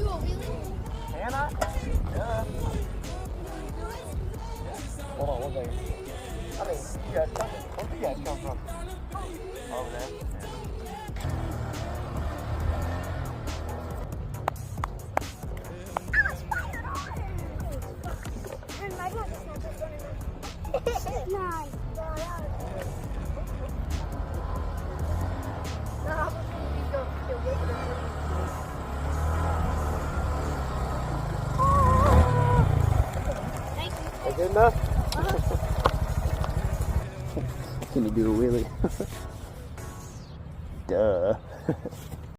Can I? Yeah. Hold on one second. I mean, you guys come. Where do you guys come from? Over there. Is it enough? Can you do a wheelie? Duh.